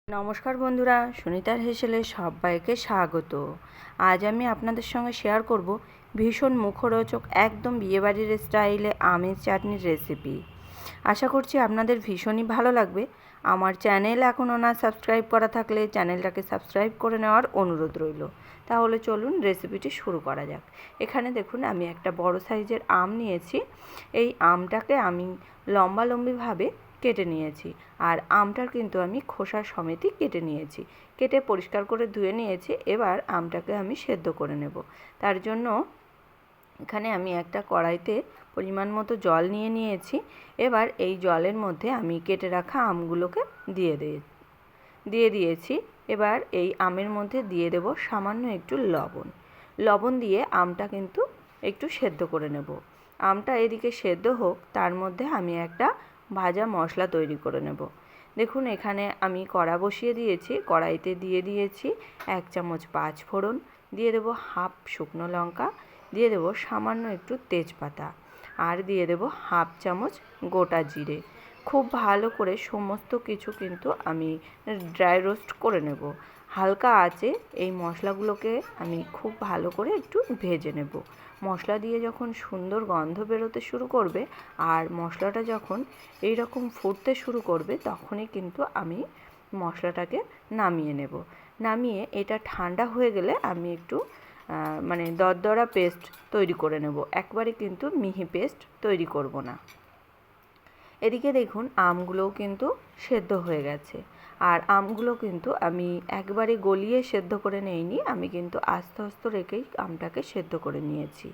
নমস্কার বন্ধুরা, সুনিতার হেসেলে সবাইকে স্বাগত। আজ আমি আপনাদের সঙ্গে শেয়ার করব ভীষণ মুখরোচক একদম বিয়েবাড়ির স্টাইলে আমের চাটনির রেসিপি। আশা করছি আপনাদের ভীষণই ভালো লাগবে। আমার চ্যানেল এখনও না সাবস্ক্রাইব করা থাকলে চ্যানেলটাকে সাবস্ক্রাইব করে নেওয়ার অনুরোধ রইল। তাহলে চলুন রেসিপিটি শুরু করা যাক। এখানে দেখুন আমি একটা বড় সাইজের আম নিয়েছি। এই আমটাকে আমি লম্বালম্বিভাবে কেটে নিয়েছি, আর আমটার কিন্তু আমি খোসা সমেতই কেটে নিয়েছি। কেটে পরিষ্কার করে ধুয়ে নিয়েছি। এবার আমটাকে আমি সেদ্ধ করে নেব। তার জন্য এখানে আমি একটা কড়াইতে পরিমাণ মতো জল নিয়ে নিয়েছি। এবার এই জলের মধ্যে আমি কেটে রাখা আমগুলোকে দিয়ে দিয়েছি। এবার এই আমের মধ্যে দিয়ে দেব সামান্য একটু লবণ দিয়ে আমটা কিন্তু একটু সেদ্ধ করে নেব। আমটা এদিকে সেদ্ধ হোক, তার মধ্যে আমি একটা ভাজা মশলা তৈরি করে নেব। দেখুন এখানে আমি কড়া বসিয়ে দিয়েছি। কড়াইতে দিয়ে দিয়েছি 1 চামচ 5 ফোড়ন, দিয়ে দেব হাফ শুকনো লঙ্কা, দিয়ে দেব সামান্য একটু তেজপাতা, আর দিয়ে দেব হাফ চামচ গোটা জিরে। খুব ভালো করে সমস্ত কিছু কিন্তু আমি ড্রাই রোস্ট করে নেব। হালকা আঁচে এই মশলাগুলোকে আমি খুব ভালো করে একটু ভেজে নেব। মশলা দিয়ে যখন সুন্দর গন্ধ বেরোতে শুরু করবে আর মশলাটা যখন এই রকম ফুটতে শুরু করবে, তখনই কিন্তু আমি মশলাটাকে নামিয়ে নেব। নামিয়ে এটা ঠান্ডা হয়ে গেলে আমি একটু দরদরা পেস্ট তৈরি করে নেব। একবারে কিন্তু মিহি পেস্ট তৈরি করব না। এদিকে দেখুন আমগুলোও কিন্তু সেদ্ধ হয়ে গেছে। আর আমগুলো কিন্তু আমি একবারে গলিয়ে সেদ্ধ করে নেইনি, আমি কিন্তু আস্তে আস্তে রেখেই আমটাকে সেদ্ধ করে নিয়েছি।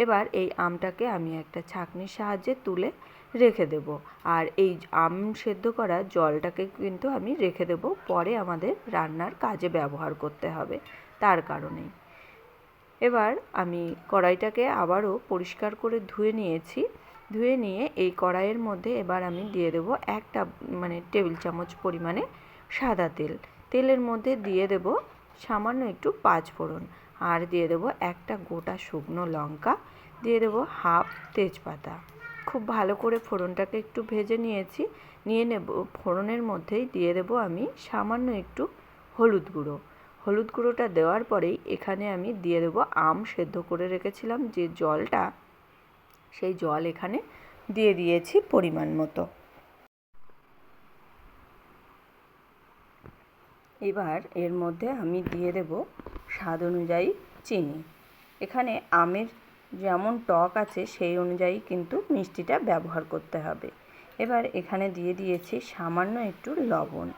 এবার এই আমটাকে আমি একটা ছাঁকনির সাহায্যে তুলে রেখে দেব। আর এই আম সেদ্ধ করা জলটাকে কিন্তু আমি রেখে দেব, পরে আমাদের রান্নার কাজে ব্যবহার করতে হবে, তার কারণেই। এবার আমি কড়াইটাকে আবারও পরিষ্কার করে ধুয়ে নিয়েছি। ধুয়ে নিয়ে এই কড়াইয়ের মধ্যে এবার আমি দিয়ে দেব একটা টেবিল চামচ পরিমাণে সাদা তেল। তেলের মধ্যে দিয়ে দেব সামান্য একটু 5 ফোড়ন, আর দিয়ে দেব একটা গোটা শুকনো লঙ্কা, দিয়ে দেব হাফ তেজপাতা। খুব ভালো করে ফোড়নটাকে একটু ভেজে নিয়ে নেব। ফোড়নের মধ্যেই দিয়ে দেব আমি সামান্য একটু হলুদ গুঁড়োটা দেওয়ার পরেই এখানে আমি দিয়ে দেব আম সেদ্ধ করে রেখেছিলাম যে জলটা, সেই জল এখানে দিয়ে দিয়েছি পরিমাণ মতো। এবার এর মধ্যে আমি দিয়ে দেব স্বাদ অনুযায়ী চিনি। এখানে আমের যেমন টক আছে সেই অনুযায়ী কিন্তু মিষ্টিটা ব্যবহার করতে হবে। এবার এখানে দিয়ে দিয়েছি সামান্য একটু লবণ।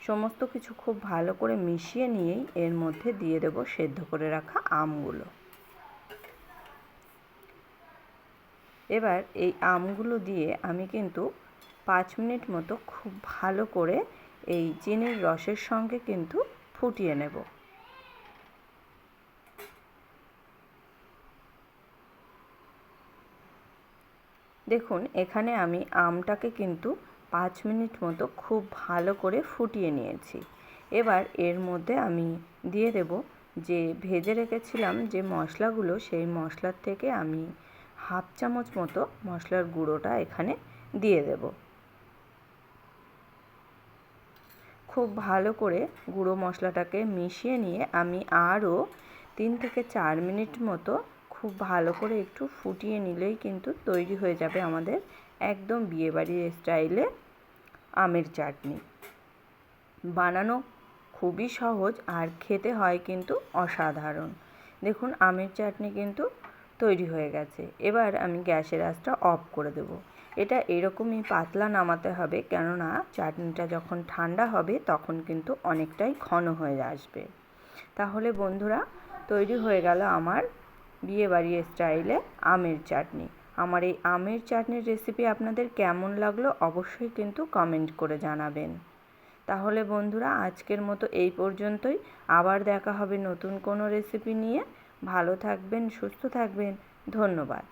সমস্ত কিছু খুব ভালো করে মিশিয়ে নিয়েই এর মধ্যে দিয়ে দেব সেদ্ধ করে রাখা আমগুলো। এবার এই আমগুলো দিয়ে আমি কিন্তু 5 মিনিট মতো খুব ভালো করে এই চিনির রসের সঙ্গে কিন্তু ফুটিয়ে নেব। দেখুন এখানে আমি আমটাকে কিন্তু 5 মিনিট মতো খুব ভালো করে ফুটিয়ে নিয়েছি। এবার এর মধ্যে আমি দিয়ে দেব যে ভেজে রেখেছিলাম যে মশলাগুলো, সেই মশলার থেকে আমি হাফ চামচ মতো মশলার গুঁড়োটা এখানে দিয়ে দেব। খুব ভালো করে গুঁড়ো মশলাটাকে মিশিয়ে নিয়ে আমি আরও 3 থেকে 4 মিনিট মতো খুব ভালো করে একটু ফুটিয়ে নিলেই কিন্তু তৈরি হয়ে যাবে আমাদের একদম বিয়েবাড়ির স্টাইলে আমের চাটনি। বানানো খুবই সহজ আর খেতে হয় কিন্তু অসাধারণ। দেখুন আমের চাটনি কিন্তু তৈরি হয়ে গেছে। এবার আমি গ্যাসের আঁচটা অফ করে দেব। এটা এরকমই পাতলা নামাতে হবে, কেননা চাটনিটা যখন ঠান্ডা হবে তখন কিন্তু অনেকটাই ঘন হয়ে আসবে। তাহলে বন্ধুরা তৈরি হয়ে গেল আমার বিয়েবাড়ির স্টাইলে আমের চাটনি। আমার এই আমের চাটনির রেসিপি আপনাদের কেমন লাগলো অবশ্যই কিন্তু কমেন্ট করে জানাবেন। তাহলে বন্ধুরা আজকের মতো এই পর্যন্তই। আবার দেখা হবে নতুন কোনো রেসিপি নিয়ে। ভালো থাকবেন, সুস্থ থাকবেন। ধন্যবাদ।